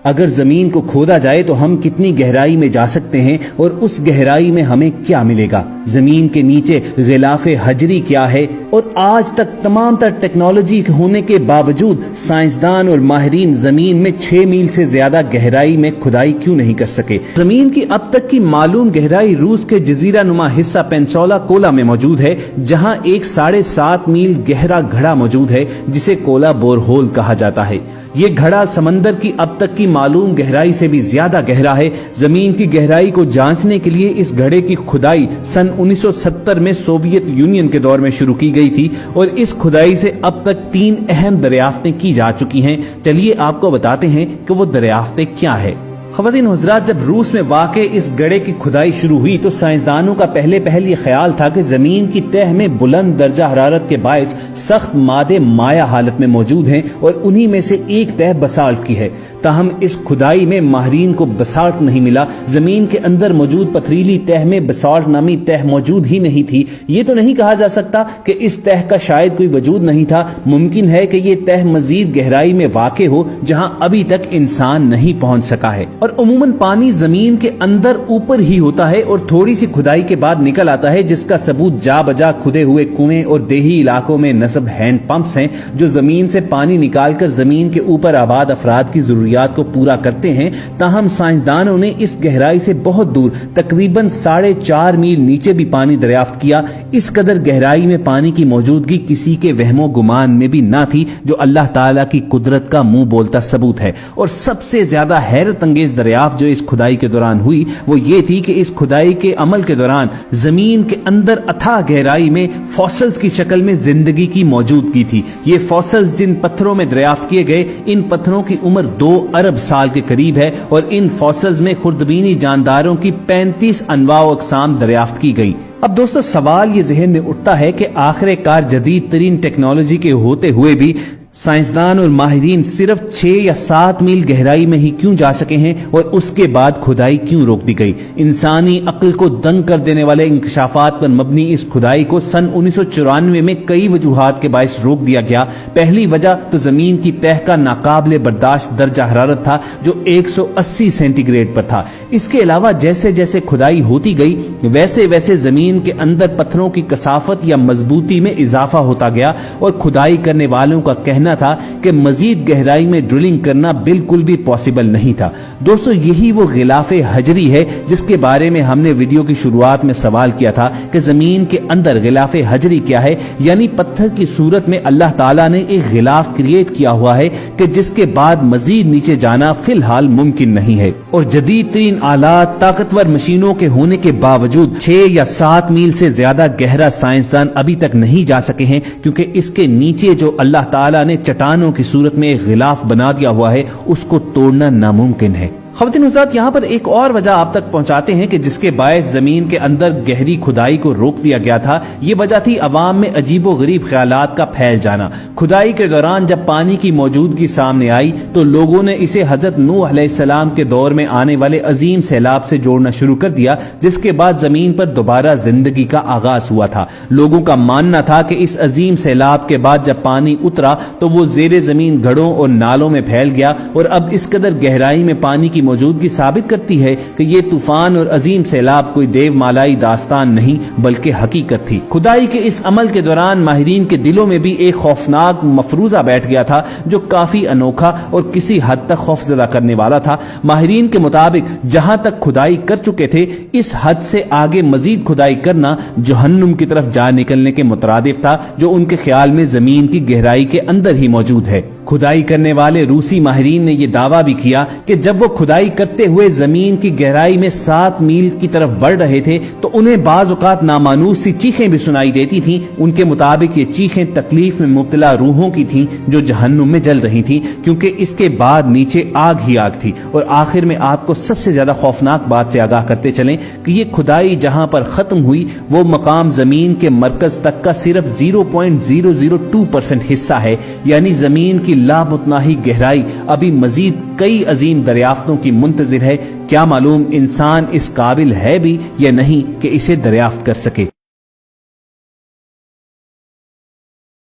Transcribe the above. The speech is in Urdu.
اگر زمین کو کھودا جائے تو ہم کتنی گہرائی میں جا سکتے ہیں اور اس گہرائی میں ہمیں کیا ملے گا؟ زمین کے نیچے غلاف حجری کیا ہے؟ اور آج تک تمام تر ٹیکنالوجی ہونے کے باوجود سائنسدان اور ماہرین زمین میں 6 میل سے زیادہ گہرائی میں کھدائی کیوں نہیں کر سکے؟ زمین کی اب تک کی معلوم گہرائی روس کے جزیرہ نما حصہ پینسولا کولا میں موجود ہے، جہاں ایک 7.5 میل گہرا گھڑا موجود ہے جسے کولا بور ہول کہا جاتا ہے۔ یہ گھڑا سمندر کی اب تک کی معلوم گہرائی سے بھی زیادہ گہرا ہے۔ زمین کی گہرائی کو جانچنے کے لیے اس گھڑے کی کھدائی سن 1970 میں سوویت یونین کے دور میں شروع کی گئی تھی اور اس کھدائی سے اب تک 3 اہم دریافتیں کی جا چکی ہیں۔ چلیے آپ کو بتاتے ہیں کہ وہ دریافتیں کیا ہیں۔ خواتین حضرات، جب روس میں واقع اس گڑھے کی کھدائی شروع ہوئی تو سائنسدانوں کا پہلے یہ خیال تھا کہ زمین کی تہ میں بلند درجہ حرارت کے باعث سخت مادے مائع حالت میں موجود ہیں اور انہی میں سے ایک تہ بسالٹ کی ہے۔ تاہم اس کھدائی میں ماہرین کو بسالٹ نہیں ملا۔ زمین کے اندر موجود پتھریلی تہ میں بسالٹ نامی تہ موجود ہی نہیں تھی۔ یہ تو نہیں کہا جا سکتا کہ اس تہ کا شاید کوئی وجود نہیں تھا، ممکن ہے کہ یہ تہ مزید گہرائی میں واقع ہو جہاں ابھی تک انسان نہیں پہنچ سکا ہے۔ اور عموماً پانی زمین کے اندر اوپر ہی ہوتا ہے اور تھوڑی سی کھدائی کے بعد نکل آتا ہے، جس کا ثبوت جا بجا کھدے ہوئے کنویں اور دیہی علاقوں میں نصب ہینڈ پمپس ہیں جو زمین سے پانی نکال کر زمین کے اوپر آباد افراد کی ضروریات کو پورا کرتے ہیں۔ تاہم سائنسدانوں نے اس گہرائی سے بہت دور تقریباً 4.5 میل نیچے بھی پانی دریافت کیا۔ اس قدر گہرائی میں پانی کی موجودگی کسی کے وہم و گمان میں بھی نہ تھی، جو اللہ تعالیٰ کی قدرت کا منہ بولتا ثبوت ہے۔ اور سب سے زیادہ حیرت انگیز دریافت جو اس کھدائی کے دوران ہوئی وہ یہ تھی کہ اس کھدائی کے عمل کے دوران زمین کے اندر اتھاہ گہرائی میں فوسلز کی شکل میں زندگی کی موجودگی تھی۔ یہ فوسلز جن پتھروں میں دریافت کیے گئے، ان پتھروں کی عمر 2 ارب سال کے قریب ہے اور ان فوسلز میں خردبینی جانداروں کی 35 انواع و اقسام دریافت کی گئی۔ اب دوستو، سوال یہ ذہن میں اٹھتا ہے کہ آخر کار جدید ترین ٹیکنالوجی کے ہوتے ہوئے بھی سائنسدان اور ماہرین صرف 6 یا 7 میل گہرائی میں ہی کیوں جا سکے ہیں اور اس کے بعد کھدائی کیوں روک دی گئی؟ انسانی عقل کو دنگ کر دینے والے انکشافات پر مبنی اس کھدائی کو سن 1994 میں کئی وجوہات کے باعث روک دیا گیا۔ پہلی وجہ تو زمین کی تہ کا ناقابل برداشت درجہ حرارت تھا جو 180 سینٹی گریڈ پر تھا۔ اس کے علاوہ جیسے جیسے کھدائی ہوتی گئی ویسے ویسے زمین کے اندر پتھروں کی کثافت یا مضبوطی میں اضافہ ہوتا گیا اور کھدائی کرنے والوں کا کہنا تھا کہ مزید گہرائی میں ڈرلنگ کرنا بالکل بھی پاسبل نہیں تھا۔ دوستو، یہی وہ غلاف حجری ہے جس کے بارے میں ہم نے ویڈیو کی شروعات میں سوال کیا تھا کہ زمین کے اندر غلاف حجری کیا ہے، یعنی پتھر کی صورت میں اللہ تعالیٰ نے ایک غلاف کریٹ کیا ہوا ہے کہ جس کے بعد مزید نیچے جانا فی الحال ممکن نہیں ہے۔ اور جدید ترین آلات، طاقتور مشینوں کے ہونے کے باوجود 6 یا 7 میل سے زیادہ گہرا سائنسدان ابھی تک نہیں جا سکے ہیں، کیونکہ اس کے نیچے جو اللہ تعالیٰ نے چٹانوں کی صورت میں ایک غلاف بنا دیا ہوا ہے اس کو توڑنا ناممکن ہے۔ خواتین حضرات، یہاں پر ایک اور وجہ آپ تک پہنچاتے ہیں کہ جس کے باعث زمین کے اندر گہری کھدائی کو روک دیا گیا تھا۔ یہ وجہ تھی عوام میں عجیب و غریب خیالات کا پھیل جانا۔ کھدائی کے دوران جب پانی کی موجودگی سامنے آئی تو لوگوں نے اسے حضرت نوح علیہ السلام کے دور میں آنے والے عظیم سیلاب سے جوڑنا شروع کر دیا، جس کے بعد زمین پر دوبارہ زندگی کا آغاز ہوا تھا۔ لوگوں کا ماننا تھا کہ اس عظیم سیلاب کے بعد جب پانی اترا تو وہ زیر زمین گڑھوں اور نالوں میں پھیل گیا اور اب اس قدر گہرائی میں پانی کی موجودگی ثابت کرتی ہے کہ یہ طوفان اور عظیم سیلاب کوئی دیو مالائی داستان نہیں بلکہ حقیقت تھی۔ کھدائی کے اس عمل کے دوران ماہرین کے دلوں میں بھی ایک خوفناک مفروضہ بیٹھ گیا تھا جو کافی انوکھا اور کسی حد تک خوفزدہ کرنے والا تھا۔ ماہرین کے مطابق جہاں تک کھدائی کر چکے تھے اس حد سے آگے مزید کھدائی کرنا جہنم کی طرف جا نکلنے کے مترادف تھا، جو ان کے خیال میں زمین کی گہرائی کے اندر ہی موجود ہے۔ کھدائی کرنے والے روسی ماہرین نے یہ دعویٰ بھی کیا کہ جب وہ کھدائی کرتے ہوئے زمین کی گہرائی میں 7 میل کی طرف بڑھ رہے تھے تو انہیں بعض اوقات نامانوس سی چیخیں بھی سنائی دیتی تھیں۔ ان کے مطابق یہ چیخیں تکلیف میں مبتلا روحوں کی تھیں جو جہنم میں جل رہی تھیں، کیونکہ اس کے بعد نیچے آگ ہی آگ تھی۔ اور آخر میں آپ کو سب سے زیادہ خوفناک بات سے آگاہ کرتے چلیں کہ یہ کھدائی جہاں پر ختم ہوئی وہ مقام زمین کے مرکز تک کا صرف 0.002% حصہ ہے، یعنی زمین کی لامتناہی گہرائی ابھی مزید کئی عظیم دریافتوں کی منتظر ہے۔ کیا معلوم انسان اس قابل ہے بھی یا نہیں کہ اسے دریافت کر سکے۔